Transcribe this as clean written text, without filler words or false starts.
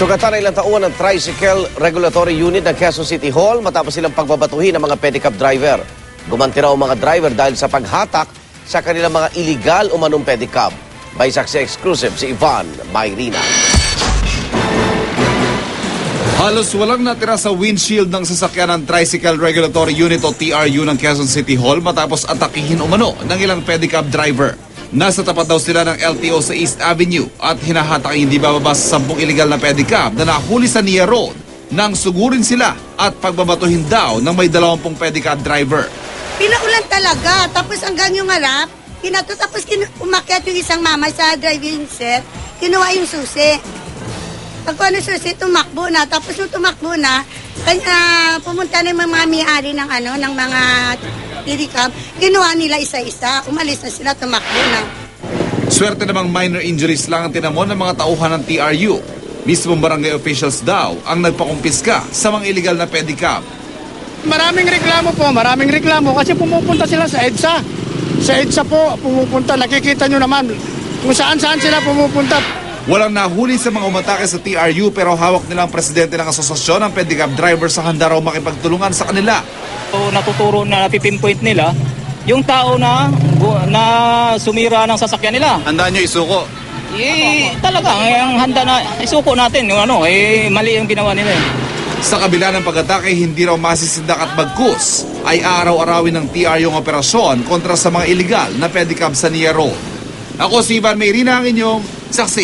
Sugatan na ilang taon ng Tricycle Regulatory Unit ng Quezon City Hall matapos silang pagbabatuhin ng mga pedicab driver. Gumanti raw ang mga driver dahil sa paghatak sa kanilang mga illegal umanong pedicab. By Saksi Exclusive si Ivan Mayrina. Halos walang natira sa windshield ng sasakyan ng Tricycle Regulatory Unit o TRU ng Quezon City Hall matapos atakihin umano ng ilang pedicab driver. Nasa tapat daw sila ng LTO sa East Avenue at hinahatak ang hindi bababa sa 10 illegal na pedicab na nahuli sa Nia Road nang sugurin sila at pagbabatuhin daw ng may 20 pedicab driver. Pinaulan talaga, tapos hanggang yung harap, tapos umakyat yung isang mama sa driving set, kinuha yung susi. Pagkuha ng susi, tumakbo na. Tapos nung tumakbo na, kanya pumunta na yung mga may-ari ng, ng mga pedicab, kinuha nila isa-isa, umalis na sila, tumakbo na. Swerte namang minor injuries lang ang tinamon ng mga tauhan ng TRU. Mismong barangay officials daw ang nagpakumpiska sa mga illegal na pedicab. Maraming reklamo kasi pumupunta sila sa EDSA. Sa EDSA po pumupunta, nakikita nyo naman kung saan-saan sila pumupunta. Walang nahuli sa mga umatake sa TRU pero hawak nila ang presidente ng asosasyon ng pedicab driver sa handa raw makipagtulungan sa kanila. So, natuturo na napipinpoint nila yung tao na sumira ng sasakyan nila. Handa nyo isuko? Talaga, ang handa na isuko natin yung mali yung ginawa nila. Sa kabila ng pag-atake, hindi raw masisindak at bagkus ay araw-arawin ng TRU ang operasyon kontra sa mga illegal na pedicab sa Nia Road. Ako si Ivan Mayrina, ang inyong saksi.